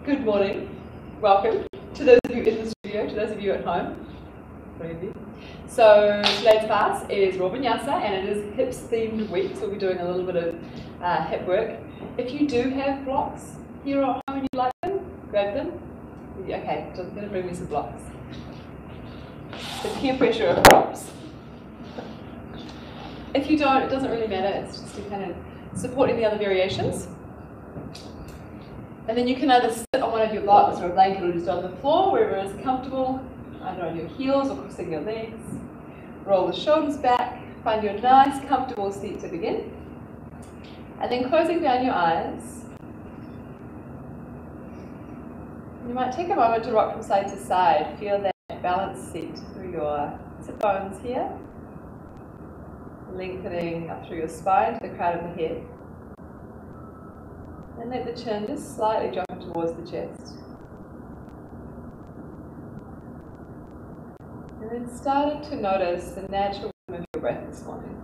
Good morning. Welcome to those of you in the studio, to those of you at home. So today's class is raw Vinyasa and it is hips themed week, so we'll be doing a little bit of hip work. If you do have blocks here at home and you like them, grab them. Okay, just going to bring me some blocks. The peer pressure of props. If you don't, it doesn't really matter, it's just to kind of support any other variations. And then you can either sit on one of your blocks or a blanket or just on the floor, wherever is comfortable, either on your heels or crossing your legs. Roll the shoulders back, find your nice comfortable seat to begin. And then closing down your eyes. You might take a moment to rock from side to side. Feel that balanced seat through your sit bones here. Lengthening up through your spine to the crown of the head. And let the chin just slightly drop towards the chest. And then starting to notice the natural rhythm of your breath this morning.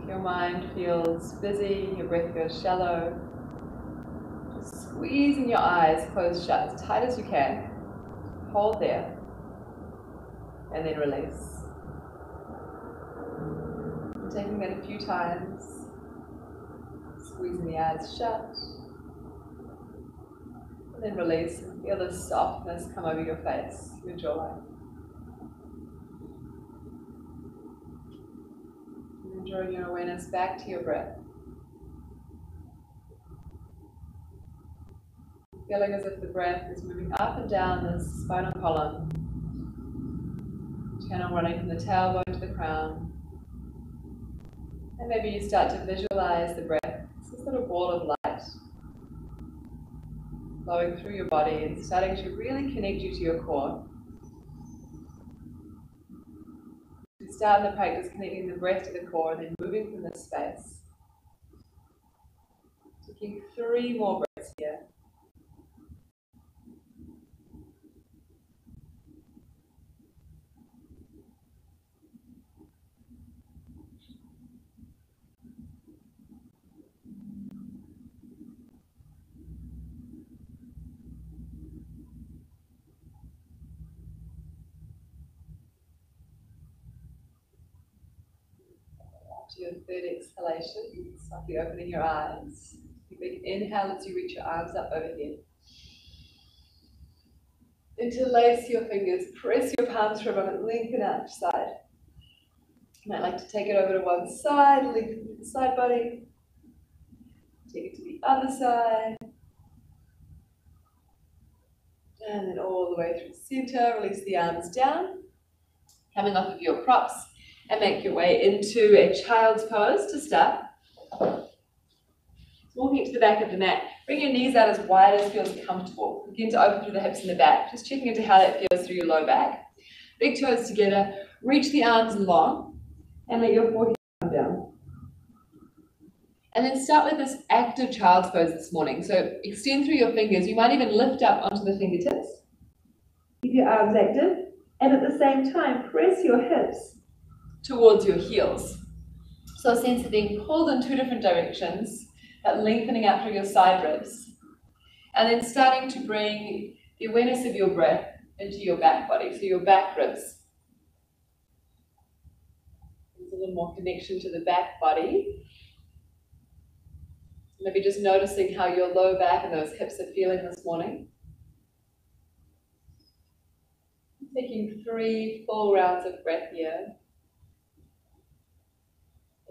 If your mind feels busy, your breath feels shallow, just squeezing your eyes closed shut as tight as you can. Hold there. And then release. And taking that a few times. Squeezing the eyes shut, and then release and feel the softness come over your face, your jawline. And then drawing your awareness back to your breath. Feeling as if the breath is moving up and down the spinal column, channel running from the tailbone to the crown. And maybe you start to visualize the breath. This little ball of light flowing through your body and starting to really connect you to your core. You start in the practice connecting the breath to the core and then moving from this space. Taking 3 more breaths here. To your third exhalation, softly opening your eyes. A big inhale as you reach your arms up overhead. Interlace your fingers, press your palms for a moment, lengthen out each side. You might like to take it over to one side, lengthen the side body. Take it to the other side. And then all the way through the center, release the arms down. Coming off of your props. And make your way into a child's pose to start. Walking to the back of the mat. Bring your knees out as wide as feels comfortable. Begin to open through the hips and the back. Just checking into how that feels through your low back. Big toes together. Reach the arms long. And let your forehead come down. And then start with this active child's pose this morning. So extend through your fingers. You might even lift up onto the fingertips. Keep your arms active. And at the same time, press your hips towards your heels. So a sense of being pulled in 2 different directions, that lengthening out through your side ribs. And then starting to bring the awareness of your breath into your back body, so your back ribs. There's a little more connection to the back body. Maybe just noticing how your low back and those hips are feeling this morning. Taking 3 full rounds of breath here.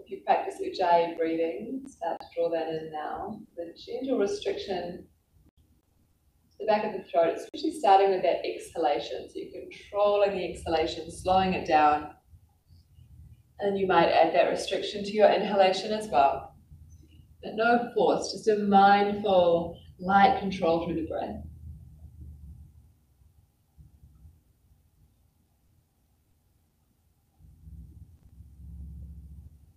If you practice Ujjayi breathing, start to draw that in now. The gentle restriction to the back of the throat, especially starting with that exhalation. So you're controlling the exhalation, slowing it down. And you might add that restriction to your inhalation as well. But no force, just a mindful, light control through the breath.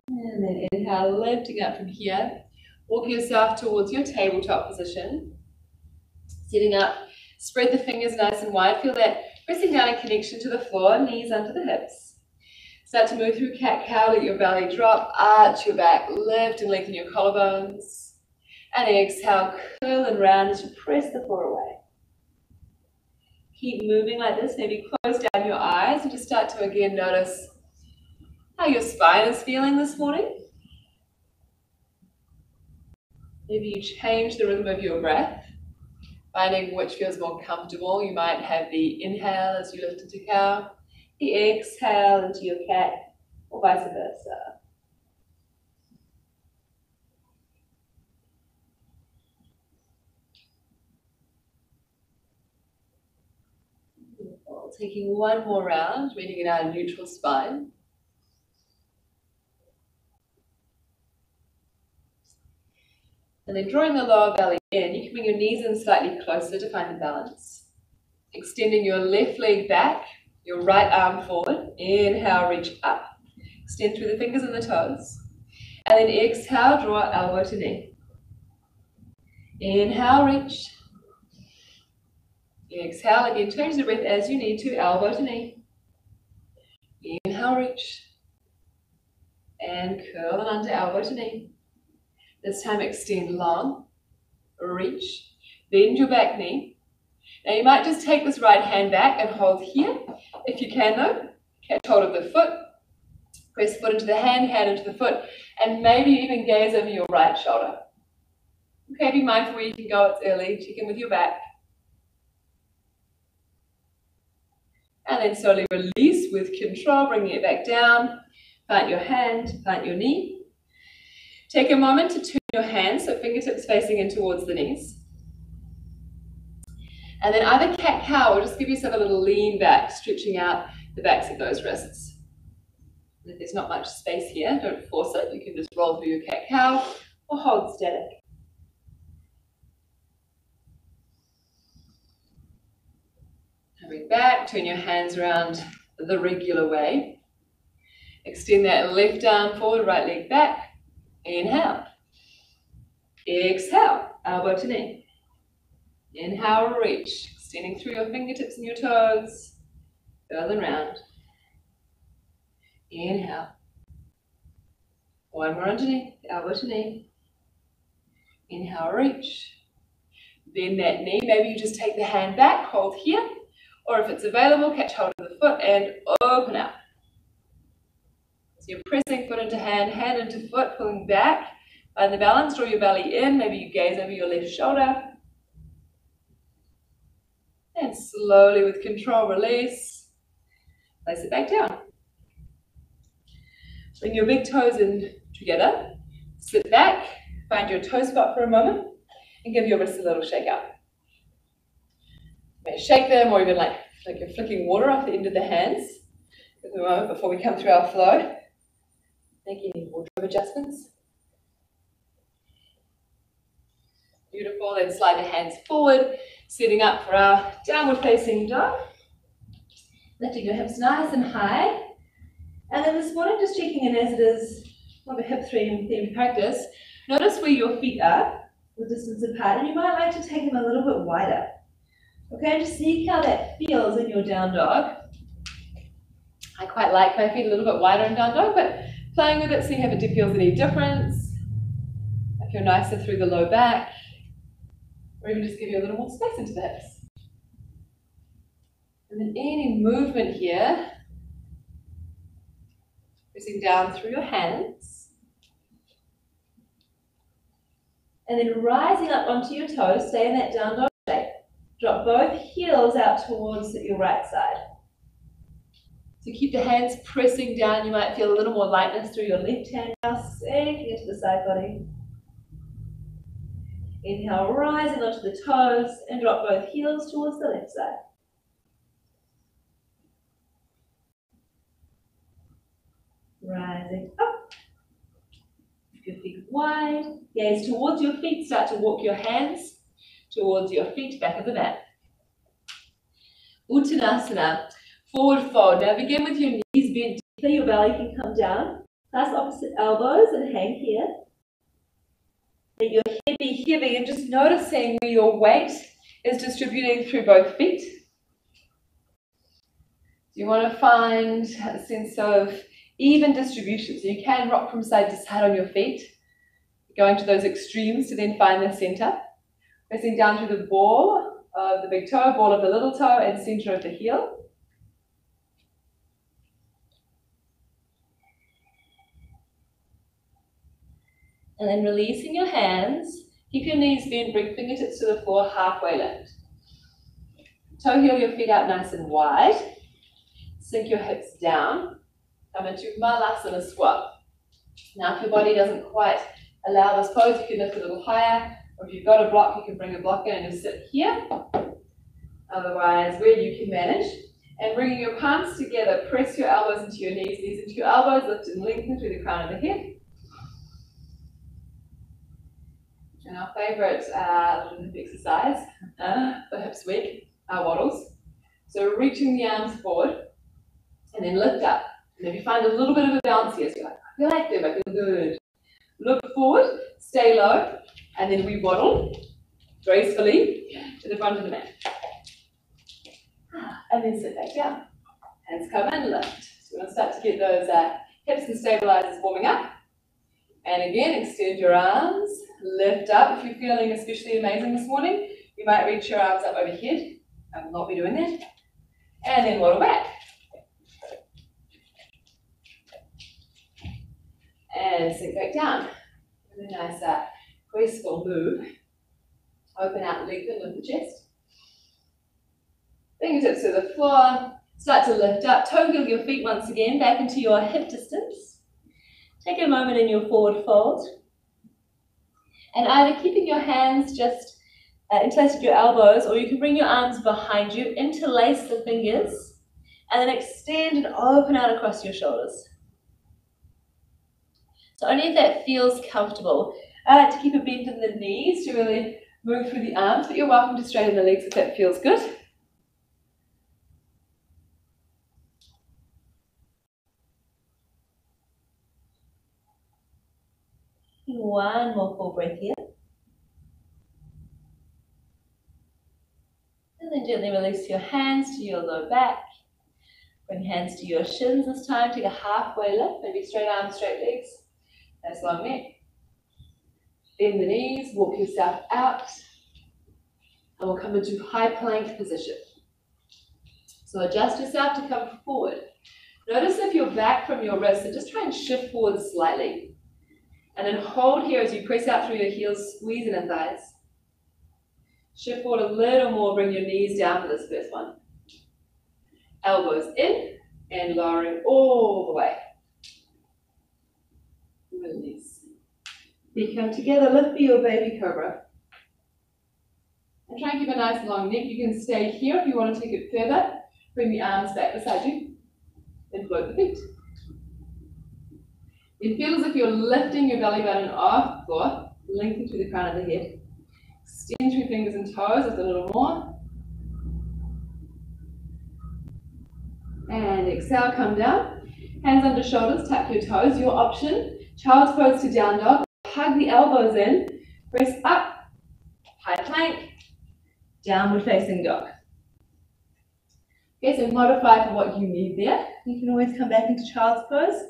And then inhale, lifting up from here. Walk yourself towards your tabletop position. Sitting up, spread the fingers nice and wide. Feel that pressing down in connection to the floor, knees under the hips. Start to move through cat-cow, let your belly drop, arch your back, lift and lengthen your collarbones. And exhale, curl and round as you press the floor away. Keep moving like this. Maybe close down your eyes and just start to again notice how your spine is feeling this morning. Maybe you change the rhythm of your breath, finding which feels more comfortable. You might have the inhale as you lift into cow, the exhale into your cat, or vice versa. Beautiful. Taking one more round, meeting in our neutral spine. And then drawing the lower belly in, you can bring your knees in slightly closer to find the balance. Extending your left leg back, your right arm forward. Inhale, reach up. Extend through the fingers and the toes. And then exhale, draw elbow to knee. Inhale, reach. Exhale, again, change the breath as you need to, elbow to knee. Inhale, reach. And curl and under, elbow to knee. This time extend long, reach, bend your back knee. Now you might just take this right hand back and hold here. If you can though, catch hold of the foot, press foot into the hand, hand into the foot, and maybe even gaze over your right shoulder. Okay, be mindful where you can go, it's early, check in with your back. And then slowly release with control, bringing it back down. Plant your hand, plant your knee. Take a moment to turn your hands, so fingertips facing in towards the knees. And then either cat-cow or just give yourself a little lean back, stretching out the backs of those wrists. And if there's not much space here, don't force it. You can just roll through your cat-cow or hold static. Coming back, turn your hands around the regular way. Extend that left arm forward, right leg back. Inhale. Exhale, elbow to knee. Inhale, reach, extending through your fingertips and your toes. Curl and round. Inhale. One more underneath, elbow to knee. Inhale, reach. Bend that knee. Maybe you just take the hand back, hold here. Or if it's available, catch hold of the foot and open out. So you're pressing foot into hand, hand into foot, pulling back. Find the balance, draw your belly in. Maybe you gaze over your left shoulder. And slowly with control, release. Place it back down. Bring your big toes in together. Sit back, find your toe spot for a moment, and give your wrists a little shake out. You may shake them or even like you're flicking water off the end of the hands. At the moment before we come through our flow. Make any wardrobe adjustments. Beautiful, then slide the hands forward, sitting up for our downward facing dog. Lifting your hips nice and high. And then this morning, just checking in as it is more of a hip themed practice. Notice where your feet are, the distance apart, and you might like to take them a little bit wider. Okay, just see how that feels in your down dog. I quite like my feet a little bit wider in down dog, but playing with it, see if it feels any difference. If you're nicer through the low back, or even just give you a little more space into the hips. And then any movement here, pressing down through your hands. And then rising up onto your toes, stay in that down dog shape. Drop both heels out towards your right side. So keep the hands pressing down. You might feel a little more lightness through your left hand now, sinking into the side body. Inhale, rising onto the toes and drop both heels towards the left side. Rising up. Your feet wide. Gaze towards your feet. Start to walk your hands towards your feet, back of the mat. Uttanasana, forward fold. Now begin with your knees bent deeply. Your belly can come down. Clasp opposite elbows and hang here. Let your head be heavy and just noticing where your weight is distributing through both feet. You want to find a sense of even distribution. So you can rock from side to side on your feet. You going to those extremes to then find the center. Pressing down through the ball of the big toe, ball of the little toe, and center of the heel. And then releasing your hands. Keep your knees bent, bring fingertips to the floor, halfway lift. Toe heel your feet out nice and wide. Sink your hips down. Come into Malasana squat. Now if your body doesn't quite allow this pose, you can lift a little higher. Or if you've got a block, you can bring a block in and just sit here. Otherwise, where you can manage. And bringing your palms together, press your elbows into your knees into your elbows, lift and lengthen through the crown of the head. And our favourite little exercise for hips week are waddles. So reaching the arms forward and then lift up. And if you find a little bit of a bounce here, so you're like, I feel active, I feel good. Look forward, stay low, and then we waddle gracefully to the front of the mat. And then sit back down. Hands come in, lift. So we're going to start to get those hips and stabilizers warming up. And again, extend your arms, lift up. If you're feeling especially amazing this morning, you might reach your arms up overhead. I will not be doing that. And then waddle back. And sink back down. Really nice, graceful move. Open out, lengthen, lift the chest. Fingertips to the floor. Start to lift up. Toe heel your feet once again back into your hip distance. Take a moment in your forward fold. And either keeping your hands just interlaced with your elbows, or you can bring your arms behind you, interlace the fingers, and then extend and open out across your shoulders. So only if that feels comfortable. I like to keep a bend in the knees to really move through the arms, but you're welcome to straighten the legs if that feels good. One more full breath here. And then gently release your hands to your low back. Bring hands to your shins this time. Take a halfway lift, maybe straight arms, straight legs. Nice long neck. Bend the knees, walk yourself out. And we'll come into high plank position. So adjust yourself to come forward. Notice if you're back from your wrist, so just try and shift forward slightly. And then hold here as you press out through your heels, squeeze in the thighs. Shift forward a little more, bring your knees down for this first one. Elbows in and lowering all the way. Release. Feet come together, lift for your baby cobra. And try and keep a nice long neck. You can stay here if you want to take it further. Bring the arms back beside you. Then float the feet. It feels as if you're lifting your belly button off the floor. Lengthen through the crown of the head. Extend through fingers and toes just a little more. And exhale, come down. Hands under shoulders, tap your toes. Your option. Child's pose to down dog. Hug the elbows in. Press up. High plank. Downward facing dog. Okay, so modify for what you need there. You can always come back into child's pose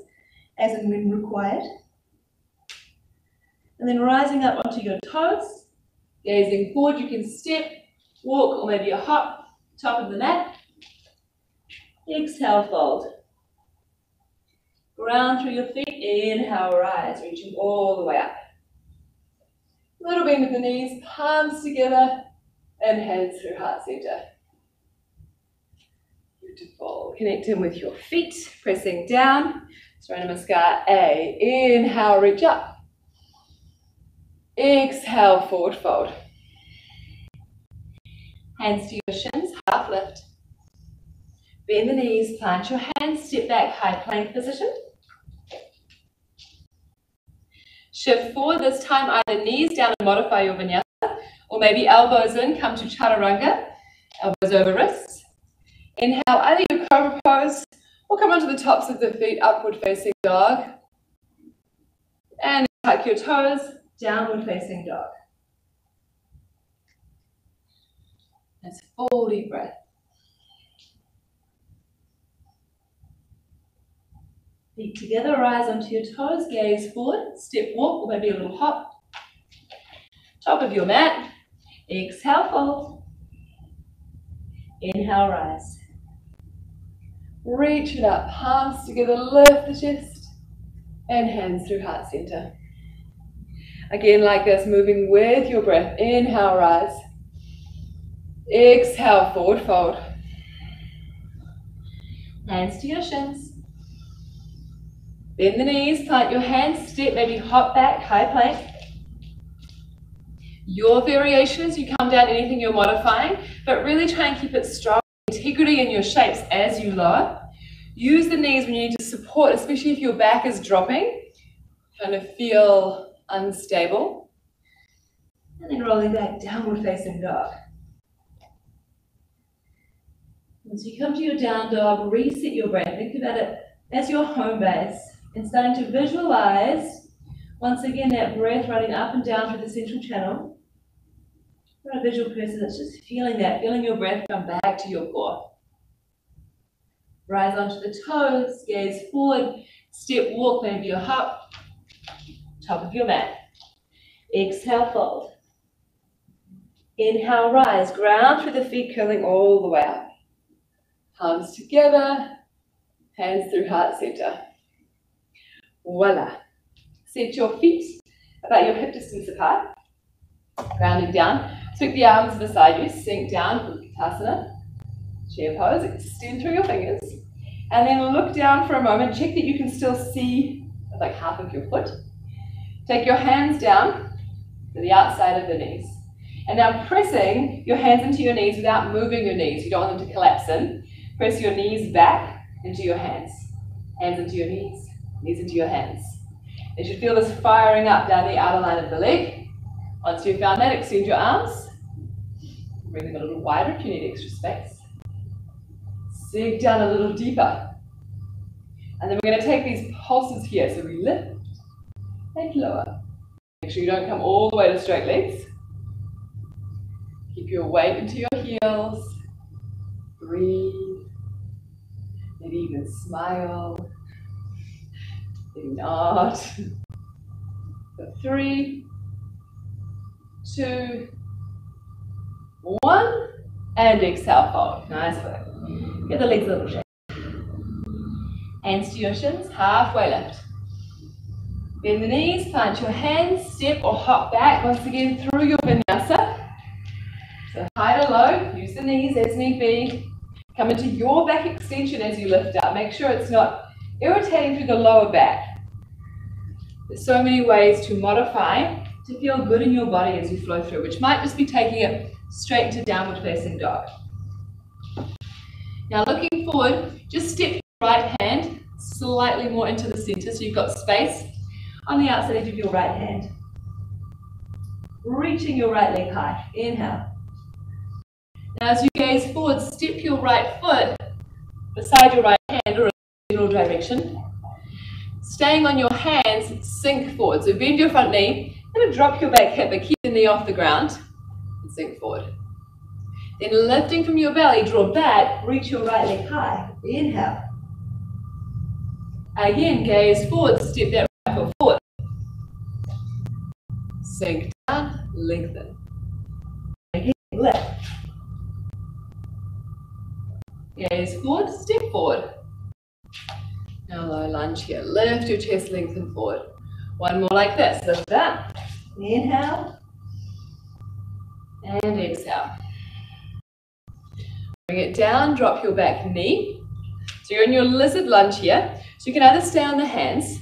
as and when required. And then rising up onto your toes. Gazing forward, you can step, walk, or maybe a hop, top of the mat. Exhale, fold. Ground through your feet, inhale, rise, reaching all the way up. Little bend of the knees, palms together, and hands through heart center. Beautiful. Connect in with your feet, pressing down. Surya Namaskar A. Inhale, reach up. Exhale, forward fold. Hands to your shins, half lift. Bend the knees, plant your hands, step back, high plank position. Shift forward, this time either knees down and modify your vinyasa, or maybe elbows in, come to chaturanga, elbows over wrists. Inhale, either your cobra pose, or come onto the tops of the feet, upward facing dog. And tuck your toes, downward facing dog. That's a full deep breath. Feet together, rise onto your toes, gaze forward, step walk, or maybe a little hop. top of your mat. Exhale, fold. Inhale, rise. Reach it up, palms together, lift the chest, and hands through heart center. Again, like this, moving with your breath. Inhale, rise. Exhale, forward fold. Hands to your shins. Bend the knees, plant your hands, step, maybe hop back, high plank. Your variation as you come down, anything you're modifying, but really try and keep it strong, integrity in your shapes as you lower. Use the knees when you need to support, especially if your back is dropping. Kind of feel unstable. And then rolling back, downward facing dog. Once you come to your down dog, reset your brain. Think about it as your home base and starting to visualize, once again, that breath running up and down through the central channel. You're a visual person that's just feeling that, feeling your breath come back to your core. Rise onto the toes, gaze forward, step, walk, maybe a hop, top of your mat. Exhale, fold. Inhale, rise, ground through the feet, curling all the way up. Palms together, hands through heart center. Voila. Set your feet about your hip distance apart. Grounding down. Sweep the arms beside you, sink down for Vinyasa. Chair pose, extend through your fingers. And then look down for a moment. Check that you can still see like half of your foot. Take your hands down to the outside of the knees. And now pressing your hands into your knees without moving your knees. You don't want them to collapse in. Press your knees back into your hands. Hands into your knees. Knees into your hands. You should feel this firing up down the outer line of the leg. Once you've found that, extend your arms. Bring them a little wider if you need extra space. Sink down a little deeper. And then we're going to take these pulses here. So we lift and lower. Make sure you don't come all the way to straight legs. Keep your weight into your heels. Breathe. Maybe even smile. Maybe not. So 3, 2, 1, and exhale, fold. Nice work. Get the legs a little shake. Hands to your shins, halfway lift. Bend the knees, plant your hands, step or hop back once again through your vinyasa. So high to low, use the knees as need be. Come into your back extension as you lift up. Make sure it's not irritating through the lower back. There's so many ways to modify to feel good in your body as you flow through, which might just be taking it straight to downward facing dog. Now looking forward, just step your right hand slightly more into the center so you've got space on the outside edge of your right hand. Reaching your right leg high. Inhale. Now as you gaze forward, step your right foot beside your right hand or in a general direction. Staying on your hands, sink forward. So bend your front knee, and drop your back hip, but keep the knee off the ground and sink forward. Then lifting from your belly, draw back, reach your right leg high. Inhale. Again, gaze forward, step that right foot forward. Sink down, lengthen. Again, lift. Gaze forward, step forward. Now low lunge here. Lift your chest, lengthen forward. One more like this. Lift up. Inhale. And exhale. Bring it down, drop your back knee. So you're in your lizard lunge here. So you can either stay on the hands,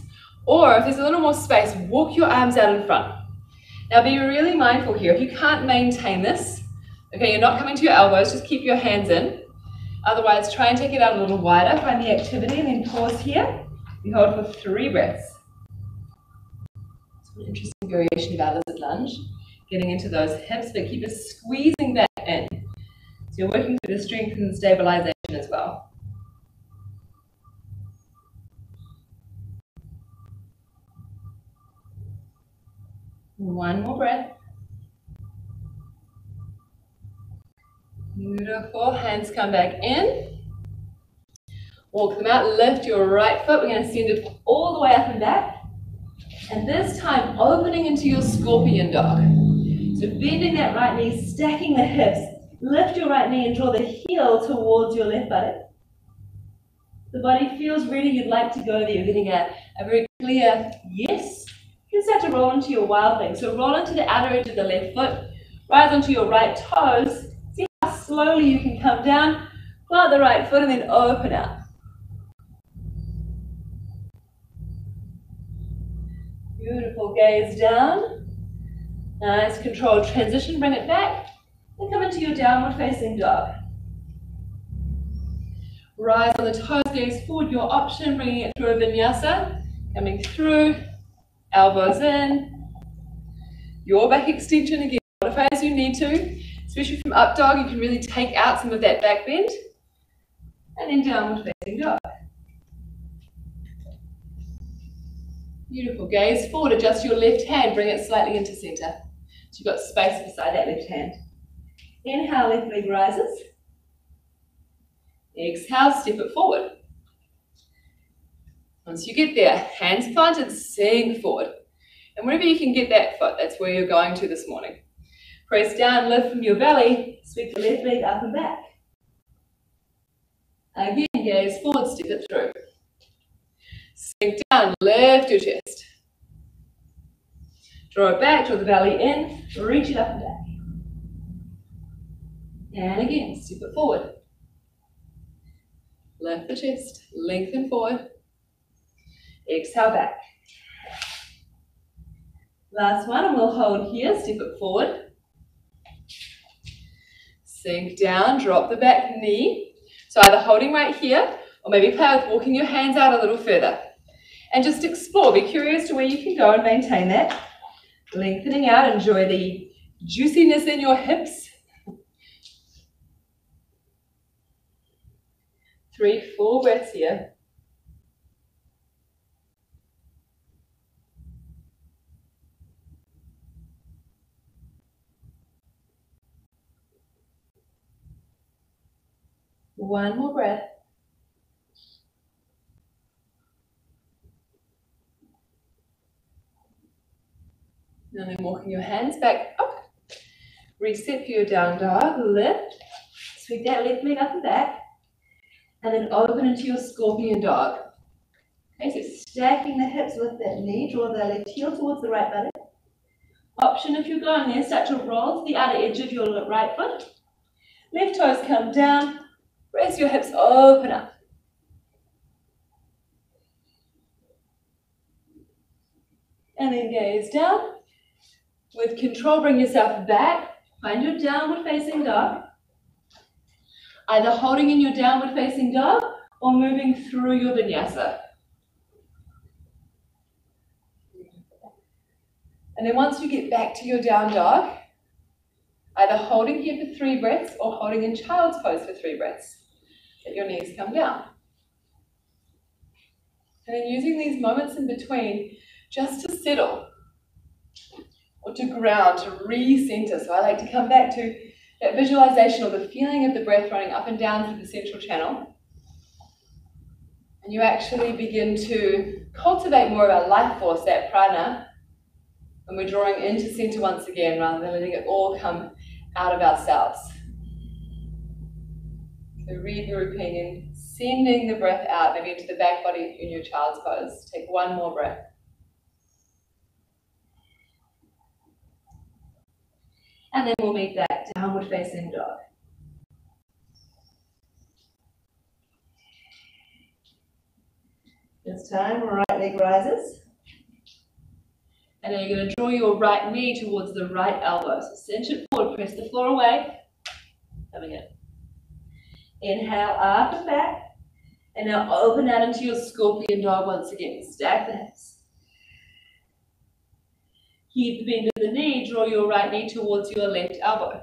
or if there's a little more space, walk your arms out in front. Now be really mindful here. If you can't maintain this, okay, you're not coming to your elbows, just keep your hands in. Otherwise, try and take it out a little wider, find the activity, and then pause here. We hold for 3 breaths. It's an interesting variation of our lizard lunge. Getting into those hips, but keep it squeezing back in. So you're working through the strength and stabilization as well. One more breath. Beautiful. Hands come back in. Walk them out. Lift your right foot. We're going to send it all the way up and back. And this time, opening into your scorpion dog. So bending that right knee, stacking the hips. Lift your right knee and draw the heel towards your left buttock. The body feels ready, you'd like to go there. You're getting a very clear yes. You can start to roll into your wild thing. So roll into the outer edge of the left foot. Rise onto your right toes. See how slowly you can come down. Plant the right foot and then open up. Beautiful, gaze down. Nice controlled transition, bring it back. And come into your downward facing dog. Rise on the toes, gaze forward, your option, bringing it through a vinyasa. Coming through, elbows in. Your back extension again, modify as you need to. Especially from up dog, you can really take out some of that back bend. And then downward facing dog. Beautiful, gaze forward, adjust your left hand, bring it slightly into center. So you've got space beside that left hand. Inhale, left leg rises. Exhale, step it forward. Once you get there, hands planted, sink forward. And wherever you can get that foot, that's where you're going to this morning. Press down, lift from your belly, sweep the left leg up and back. Again, gaze forward, step it through. Sink down, lift your chest. Draw it back, draw the belly in, reach it up and back. And again, step it forward. Lift the chest, lengthen forward. Exhale back. Last one, and we'll hold here, step it forward. Sink down, drop the back knee. So either holding right here, or maybe play with walking your hands out a little further. And just explore, be curious to where you can go and maintain that. Lengthening out, enjoy the juiciness in your hips. 3 full breaths here. One more breath. And then walking your hands back up. Reset for your down dog, lift. Sweep that left leg up and back. And then open into your scorpion dog. Okay, so stacking the hips with that knee, draw the left heel towards the right buttock. Option if you're going there, start to roll to the outer edge of your right foot. Left toes come down, press your hips, open up. And then gaze down. With control, bring yourself back, find your downward facing dog. Either holding in your downward facing dog or moving through your vinyasa. And then once you get back to your down dog, either holding here for 3 breaths or holding in child's pose for 3 breaths. Let your knees come down. And then using these moments in between just to settle or to ground, to recenter. So I like to come back to that visualization or the feeling of the breath running up and down through the central channel. And you actually begin to cultivate more of our life force, that prana, when we're drawing into center once again, rather than letting it all come out of ourselves. So regrouping and sending the breath out, maybe into the back body in your child's pose. Take one more breath. And then we'll meet that downward facing dog. This time, right leg rises. And then you're going to draw your right knee towards the right elbow. So cinch it forward, press the floor away. Coming in. Inhale up and back. And now open out into your scorpion dog once again. Stack the hips. Keep the bend of the knee, draw your right knee towards your left elbow.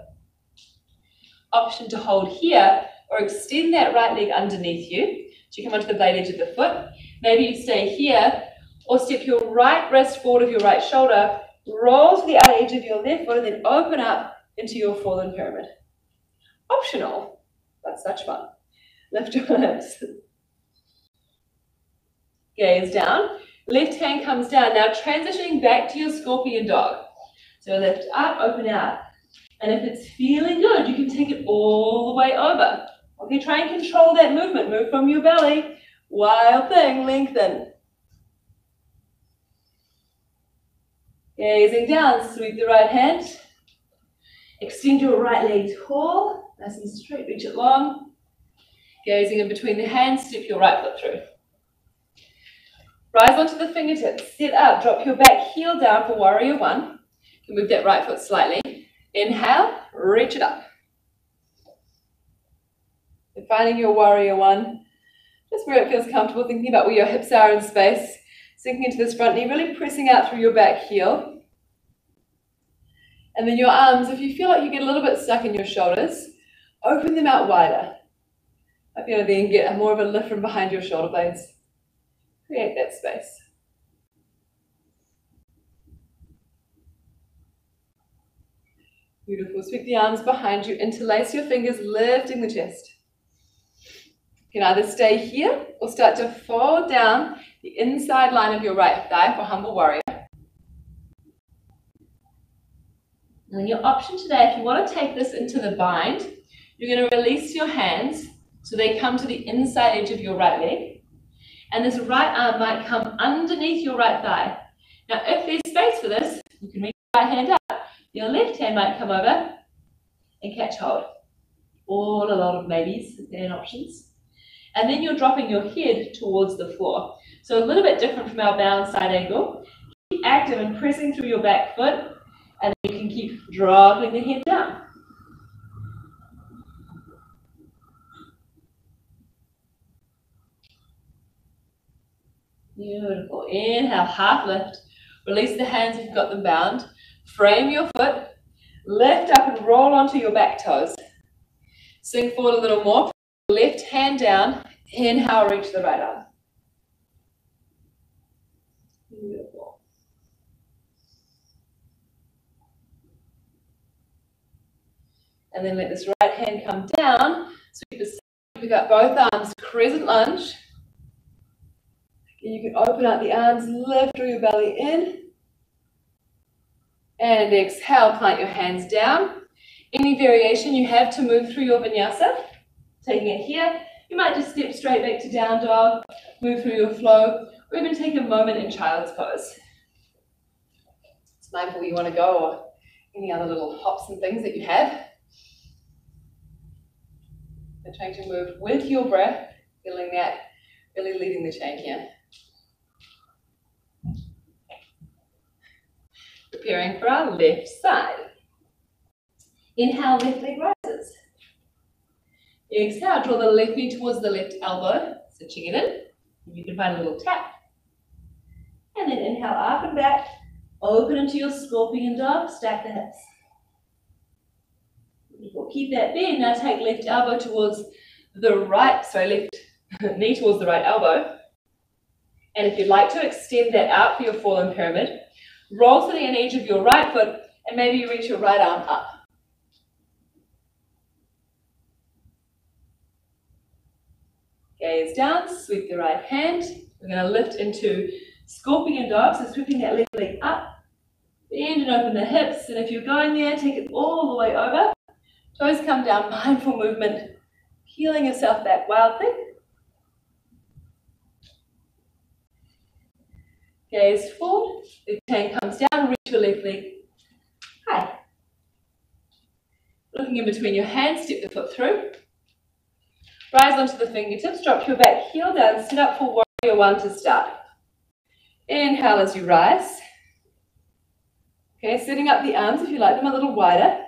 Option to hold here or extend that right leg underneath you. So you come onto the blade edge of the foot. Maybe you stay here or step your right wrist forward of your right shoulder, roll to the outer edge of your left foot and then open up into your fallen pyramid. Optional, but such fun. Lift your hips. Gaze down. Left hand comes down. Now transitioning back to your scorpion dog. So lift up, open out. And if it's feeling good, you can take it all the way over. Okay, try and control that movement. Move from your belly. Wild thing, lengthen. Gazing down, sweep the right hand. Extend your right leg tall, nice and straight, reach it long. Gazing in between the hands, step your right foot through. Rise onto the fingertips, sit up, drop your back heel down for warrior one. You can move that right foot slightly. Inhale, reach it up. And finding your warrior one, just where it feels comfortable, thinking about where your hips are in space, sinking into this front knee, really pressing out through your back heel. And then your arms, if you feel like you get a little bit stuck in your shoulders, open them out wider. Might be able to then get more of a lift from behind your shoulder blades. Create that space. Beautiful. Sweep the arms behind you, interlace your fingers, lifting the chest. You can either stay here or start to fold down the inside line of your right thigh for humble warrior. And then your option today, if you want to take this into the bind, you're going to release your hands so they come to the inside edge of your right leg. And this right arm might come underneath your right thigh. Now, if there's space for this, you can reach your right hand up. Your left hand might come over and catch hold. All a lot of maybes and options. And then you're dropping your head towards the floor. So a little bit different from our bound side angle. Keep active and pressing through your back foot. And then you can keep dropping the head down. Beautiful. Inhale, half lift. Release the hands if you've got them bound. Frame your foot. Lift up and roll onto your back toes. Swing forward a little more. Left hand down. Inhale, reach the right arm. Beautiful. And then let this right hand come down. Sweep the side, pick up both arms, crescent lunge. And you can open up the arms, lift through your belly in. And exhale, plant your hands down. Any variation you have to move through your vinyasa, taking it here. You might just step straight back to down dog, move through your flow, or even take a moment in child's pose. It's mindful where you want to go, or any other little hops and things that you have. And trying to move with your breath, feeling that really leading the chain here. Preparing for our left side. Inhale, left leg rises. Exhale, draw the left knee towards the left elbow, cinching it in. You can find a little tap. And then inhale up and back, open into your scorpion dog, stack the hips. We'll keep that bend. Now take left elbow towards the right, left knee towards the right elbow. And if you'd like to extend that out for your fallen pyramid, roll to the inner edge of your right foot and maybe you reach your right arm up. Gaze down, sweep the right hand. We're going to lift into scorpion dog, so sweeping that left leg up. Bend and open the hips, and if you're going there, take it all the way over. Toes come down, mindful movement, peeling yourself back, wild thing. Gaze forward, the hand comes down, reach your left leg high. Looking in between your hands, step the foot through. Rise onto the fingertips, drop your back heel down, sit up for warrior one to start. Inhale as you rise. Okay, setting up the arms if you like them a little wider.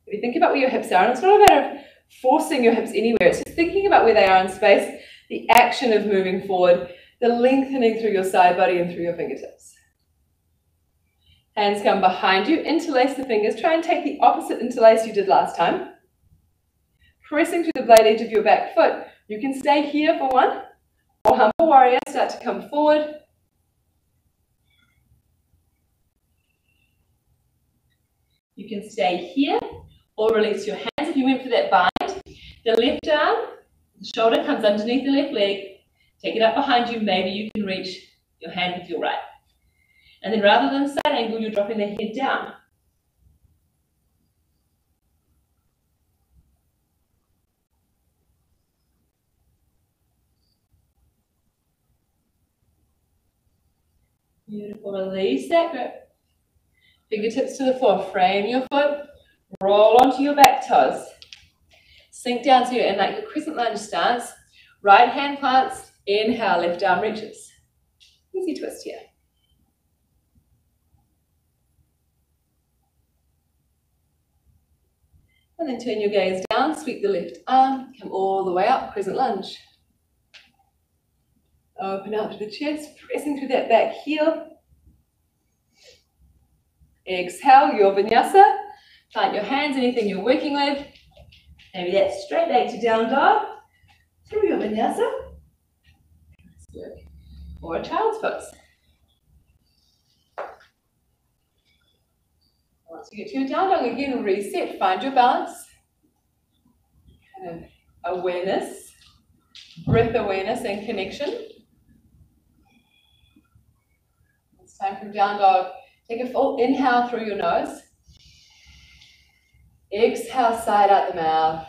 If you think about where your hips are, and it's not a matter of forcing your hips anywhere, it's just thinking about where they are in space, the action of moving forward, the lengthening through your side body and through your fingertips. Hands come behind you, interlace the fingers, try and take the opposite interlace you did last time. Pressing through the blade edge of your back foot. You can stay here for one, or humble warrior, start to come forward. You can stay here, or release your hands if you went for that bind. The left arm, the shoulder comes underneath the left leg. Take it up behind you, maybe you can reach your hand with your right. And then rather than side angle, you're dropping the head down. Beautiful, release that grip. Fingertips to the floor, frame your foot, roll onto your back toes. Sink down so you're in like your crescent lunge stance. Right hand plants, inhale, left arm reaches. Easy twist here. And then turn your gaze down, sweep the left arm, come all the way up, crescent lunge. Open up to the chest, pressing through that back heel. Exhale, your vinyasa. Plant your hands, anything you're working with. Maybe that's straight leg to down dog. Through your vinyasa. Or a child's pose. Once you get to your down dog again, reset, find your balance. Kind of awareness, breath awareness and connection. It's time from down dog. Take a full inhale through your nose. Exhale, side out the mouth.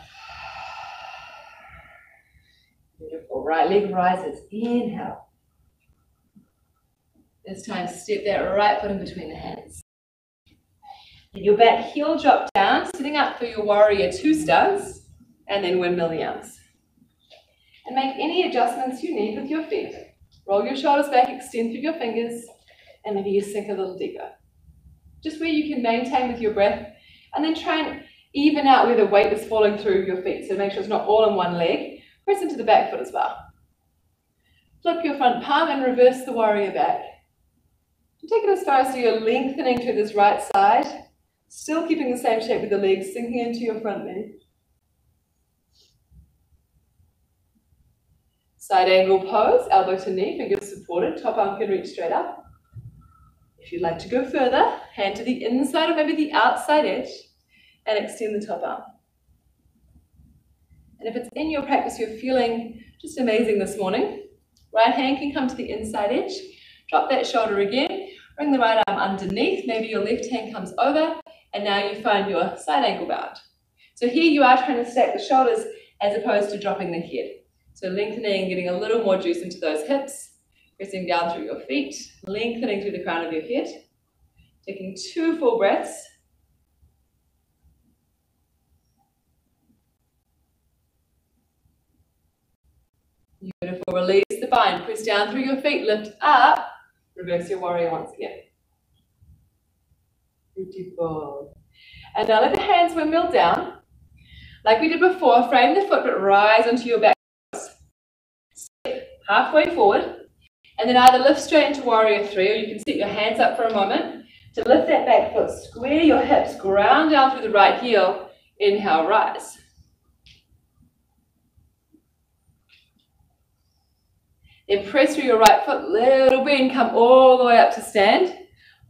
Beautiful. Right leg rises. Inhale. This time, step that right foot in between the hands. And your back heel drop down, sitting up for your warrior two stance, and then windmill the arms. And make any adjustments you need with your feet. Roll your shoulders back, extend through your fingers, and maybe you sink a little deeper. Just where you can maintain with your breath, and then try and even out where the weight is falling through your feet. So make sure it's not all in one leg. Press into the back foot as well. Flip your front palm and reverse the warrior back. Take it as far as you're lengthening to this right side, still keeping the same shape with the legs sinking into your front knee. Side angle pose, elbow to knee, fingers supported, top arm can reach straight up. If you'd like to go further, hand to the inside or maybe the outside edge and extend the top arm. And if it's in your practice you're feeling just amazing this morning, right hand can come to the inside edge, drop that shoulder again, bring the right arm underneath, maybe your left hand comes over, and now you find your side angle bound. So here you are trying to stack the shoulders as opposed to dropping the head. So lengthening, getting a little more juice into those hips, pressing down through your feet, lengthening through the crown of your head, taking 2 full breaths. Beautiful, release the bind, press down through your feet, lift up, reverse your warrior once again. Beautiful. And now let the hands windmill down. Like we did before, frame the foot but rise onto your back. Step halfway forward. And then either lift straight into warrior 3 or you can set your hands up for a moment to lift that back foot, square your hips, ground down through the right heel, inhale, rise. Then press through your right foot, little bend, come all the way up to stand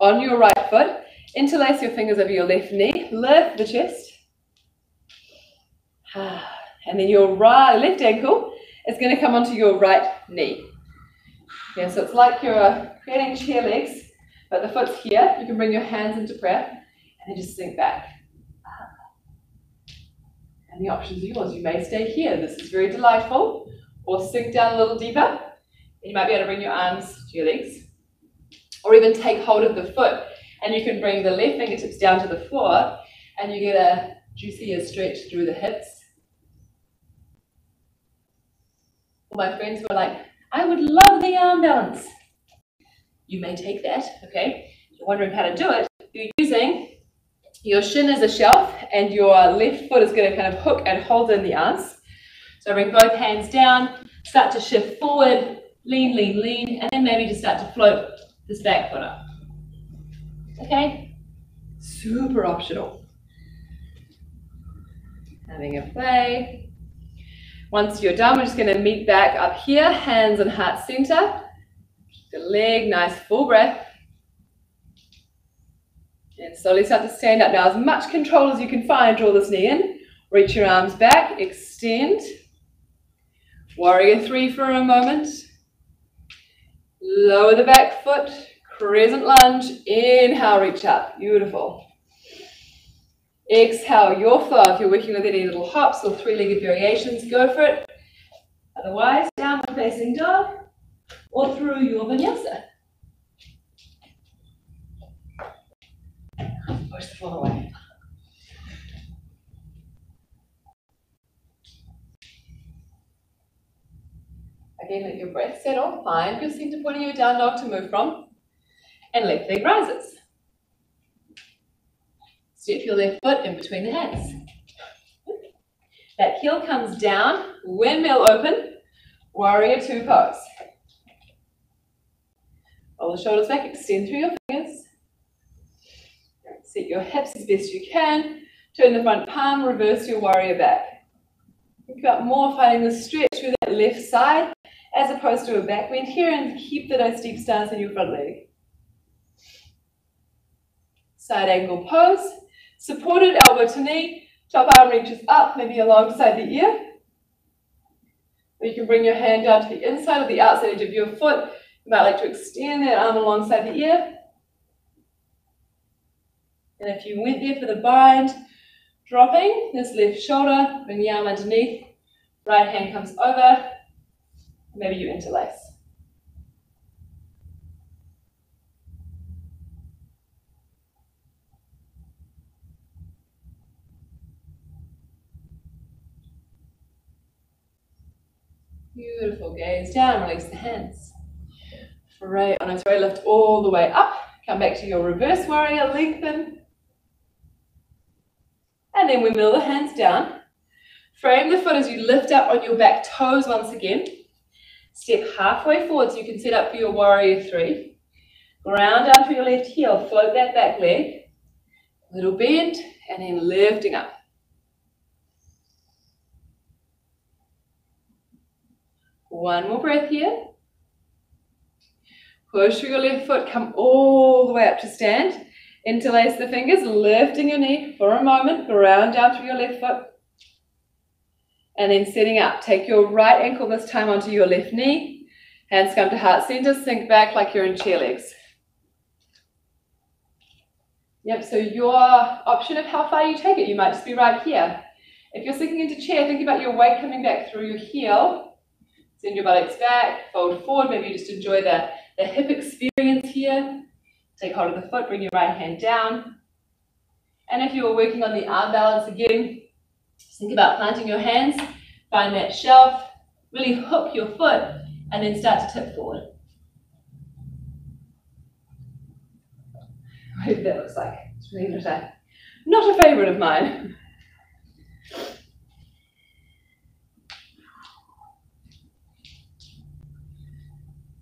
on your right foot. Interlace your fingers over your left knee, lift the chest. And then your left ankle is going to come onto your right knee. Yeah, so it's like you're creating chair legs, but the foot's here. You can bring your hands into prayer and then just sink back. And the options are yours. You may stay here. This is very delightful. Or sink down a little deeper. You might be able to bring your arms to your legs. Or even take hold of the foot. And you can bring the left fingertips down to the floor and you get a juicier stretch through the hips. All my friends were like, I would love the arm balance. You may take that, okay? If you're wondering how to do it, you're using your shin as a shelf and your left foot is going to kind of hook and hold in the arms. So bring both hands down, start to shift forward, lean, lean, lean, and then maybe just start to float this back foot up. Okay? Super optional. Having a play. Once you're done, we're just going to meet back up here, hands on heart center. The leg, nice full breath. And slowly start to stand up now. As much control as you can find, draw this knee in. Reach your arms back, extend. Warrior 3 for a moment. Lower the back foot, crescent lunge. Inhale, reach up. Beautiful. Exhale, your flow. If you're working with any little hops or 3-legged variations, go for it. Otherwise, downward facing dog or through your vinyasa. push the floor away. Again, let your breath settle. Find your center point of your down dog to move from. And left leg rises. Step your left foot in between the hands. That heel comes down, windmill open, warrior two pose. Roll the shoulders back, extend through your fingers. Set your hips as best you can. Turn the front palm, reverse your warrior back. Think about more finding the stretch through that left side as opposed to a back bend here, and keep the nice deep stance in your front leg. Side angle pose. Supported elbow to knee. Top arm reaches up, maybe alongside the ear. Or you can bring your hand down to the inside or the outside edge of your foot. You might like to extend that arm alongside the ear. And if you went there for the bind, dropping this left shoulder, bring the arm underneath, right hand comes over, maybe you interlace. Beautiful, gaze down, release the hands. Right on its way, lift all the way up, come back to your reverse warrior, lengthen. And then we wheel the hands down. Frame the foot as you lift up on your back toes once again. Step halfway forward so you can set up for your warrior three. Ground down to your left heel, float that back leg. Little bend, and then lifting up. One more breath here. Push through your left foot, come all the way up to stand. Interlace the fingers, lifting your knee for a moment, ground down through your left foot. And then setting up, take your right ankle this time onto your left knee. Hands come to heart center, sink back like you're in chair legs. Yep, so your option of how far you take it, you might just be right here. If you're sinking into chair, think about your weight coming back through your heel. Send your buttocks back, fold forward, maybe you just enjoy the hip experience here. Take hold of the foot, bring your right hand down. And if you were working on the arm balance again, think about planting your hands, find that shelf, really hook your foot, and then start to tip forward. What that looks like. It's really not a favorite of mine.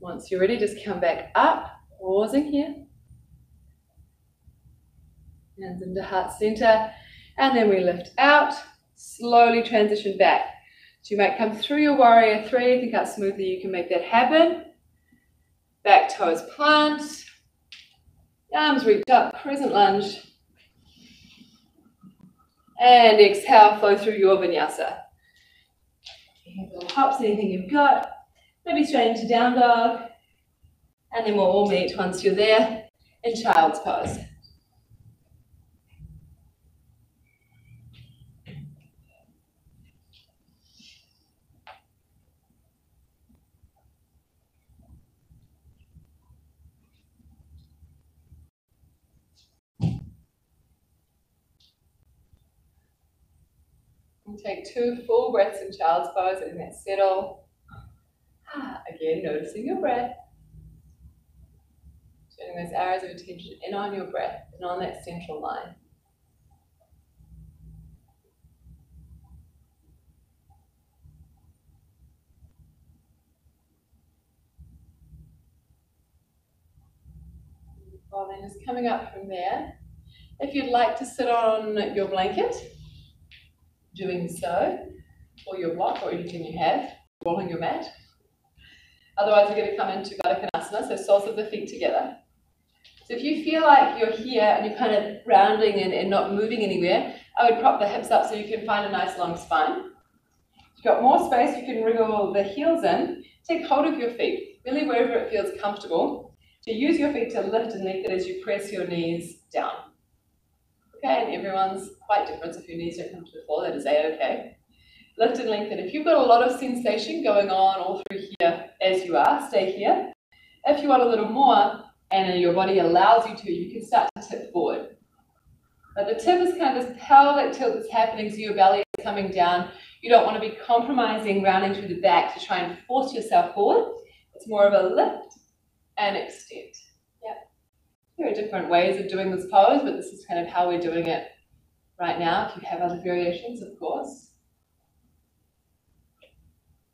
Once you're ready, just come back up, pausing here. Hands into heart center, and then we lift out, slowly transition back. So you might come through your warrior three, think how smoothly you can make that happen. Back toes plant, arms reach up, crescent lunge. And exhale, flow through your vinyasa. Little hops, anything you've got. Maybe straight into down dog. And then we'll all meet once you're there in child's pose. And take 2 full breaths in child's pose, letting that settle. Again, noticing your breath. Turning those arrows of attention in on your breath and on that central line. Well, then just coming up from there, if you'd like to sit on your blanket, doing so, or your block, or anything you have, rolling your mat. Otherwise, we're going to come into Baddha Konasana, so soles of the feet together. So if you feel like you're here and you're kind of rounding and not moving anywhere, I would prop the hips up so you can find a nice long spine. If you've got more space, you can wriggle the heels in. Take hold of your feet, really wherever it feels comfortable. So use your feet to lift and lengthen as you press your knees down. Okay, and everyone's quite different, so if your knees don't come to the floor, that is A-okay. Lift and lengthen. If you've got a lot of sensation going on all through here as you are, stay here. If you want a little more, and your body allows you to, you can start to tip forward. But the tip is kind of this pelvic tilt that's happening, so your belly is coming down. You don't want to be compromising, rounding through the back to try and force yourself forward. It's more of a lift and extend. Yeah. There are different ways of doing this pose, but this is kind of how we're doing it right now. If you have other variations, of course.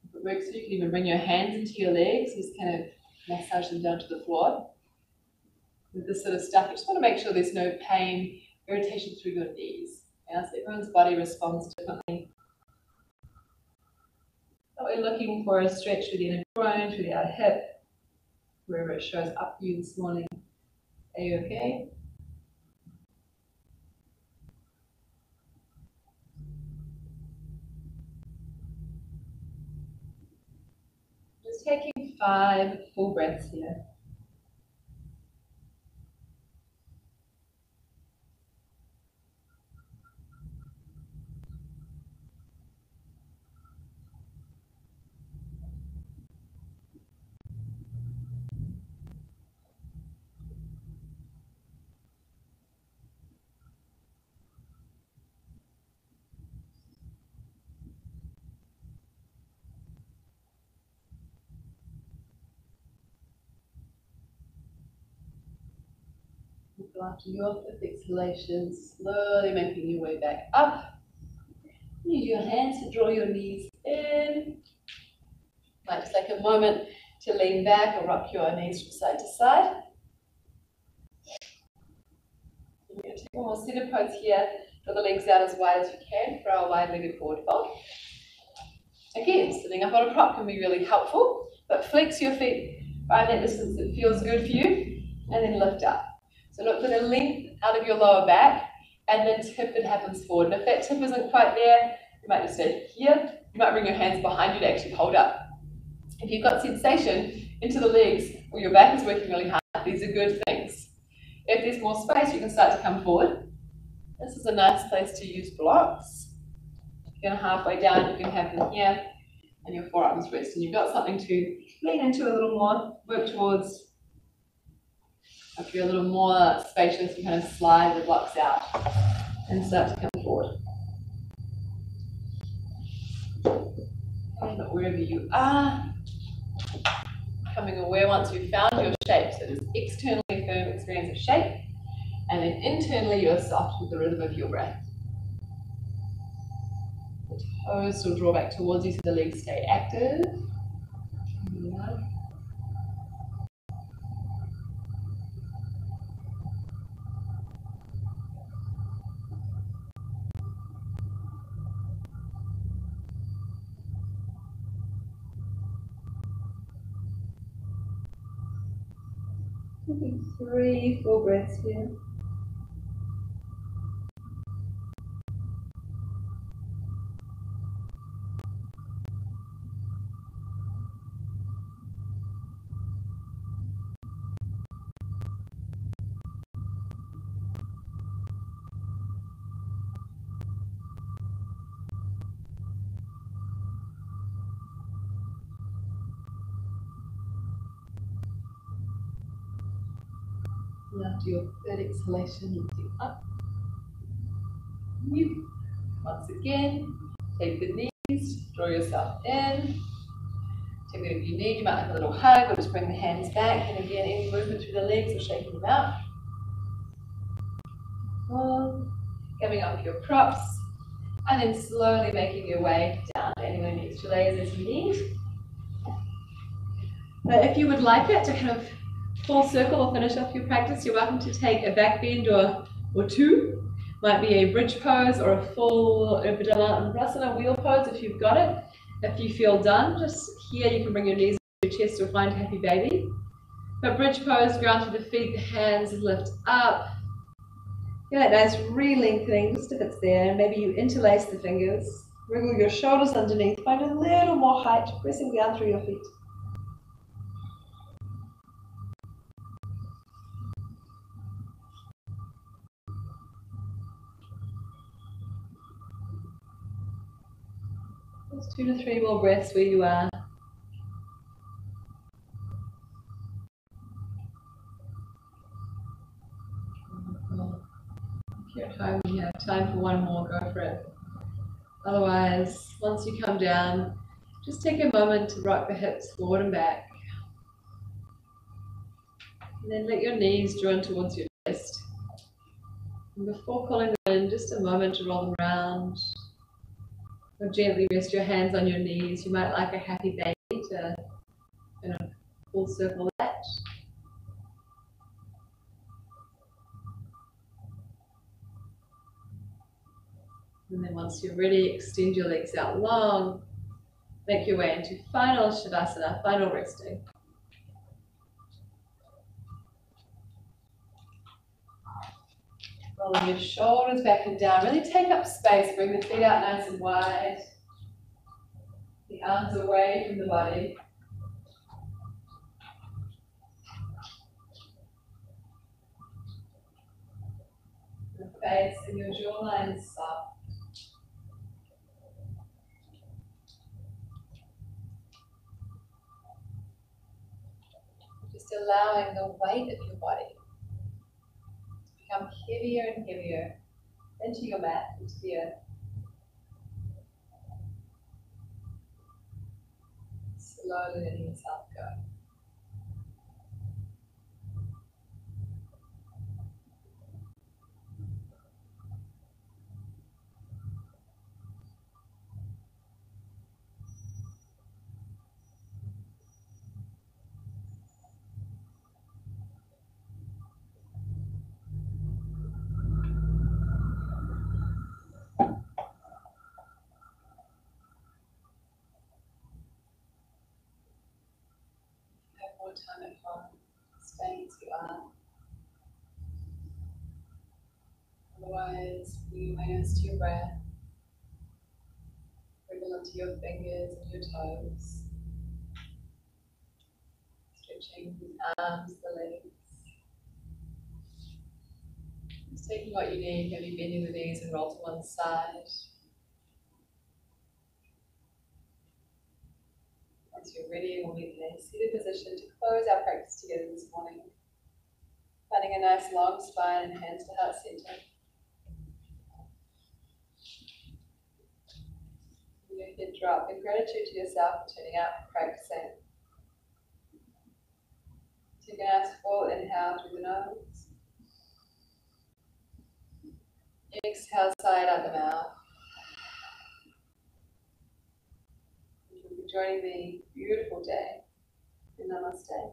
If it works, you can even bring your hands into your legs, just kind of massage them down to the floor. With this sort of stuff, you just want to make sure there's no pain, irritation through your knees. Yeah, so everyone's body responds differently. So we're looking for a stretch through the inner groin, through the outer hip, wherever it shows up for you this morning. Are you okay? Just taking 5 full breaths here. After your fifth exhalation, slowly making your way back up. Use your hands to draw your knees in. Might just take a moment to lean back or rock your knees from side to side. We're going to take one more seated pose here. Draw the legs out as wide as you can for our wide-legged forward fold. Again, sitting up on a prop can be really helpful, but flex your feet, find that distance that feels good for you, and then lift up. So look for the length out of your lower back, and then tip that happens forward. And if that tip isn't quite there, you might just stay here. You might bring your hands behind you to actually hold up. If you've got sensation into the legs, or your back is working really hard, these are good things. If there's more space, you can start to come forward. This is a nice place to use blocks. Again, halfway down, you can have them here, and your forearms rest. And you've got something to lean into a little more, work towards. If you're a little more spacious, you kind of slide the blocks out and start to come forward. And wherever you are, becoming aware once you've found your shape. So this externally firm experience of shape, and then internally you're soft with the rhythm of your breath. The toes will draw back towards you so the legs stay active. Yeah. Taking 3 full breaths here. And after your third exhalation, lifting up. Once again, take the knees, draw yourself in. Take whatever you need. You might have a little hug or just bring the hands back. And again, any movement through the legs or shaking them out. Coming up with your props. And then slowly making your way down to anywhere next to your legs as you need. Now, if you would like it to kind of full circle or finish off your practice, you're welcome to take a back bend or 2. Might be a bridge pose or a full Upadana wheel pose if you've got it. If you feel done, just here you can bring your knees to your chest or find happy baby. But bridge pose, ground through the feet, the hands lift up. Yeah, nice re-lengthening, just if it's there. Maybe you interlace the fingers, wriggle your shoulders underneath, find a little more height, pressing down through your feet. Just 2 to 3 more breaths where you are. If you're at home, time for one more, go for it. Otherwise, once you come down, just take a moment to rock the hips forward and back. And then let your knees draw in towards your chest. And before pulling them in, just a moment to roll them around. Or gently rest your hands on your knees. You might like a happy baby to kind of full circle that. And then once you're ready, extend your legs out long. Make your way into final Shavasana, final resting. Rolling your shoulders back and down. Really take up space. Bring the feet out nice and wide. The arms away from the body. Your face and your jawline is soft. Just allowing the weight of your body to become heavier and heavier into your mat, into the earth. Slowly letting yourself go. Have more time at home, staying as you are. Otherwise, bring your awareness to your breath. Bring them onto your fingers and your toes. Stretching the arms, the legs. Just taking what you need, maybe bending the knees and roll to one side. Once you're ready, we'll meet in a seated position to close our practice together this morning. Finding a nice long spine and hands to heart center. Your head drop in gratitude to yourself for turning out and practicing. Take a nice full inhale through the nose. Exhale, sigh out the mouth. Thank you for joining me. Beautiful day. And namaste.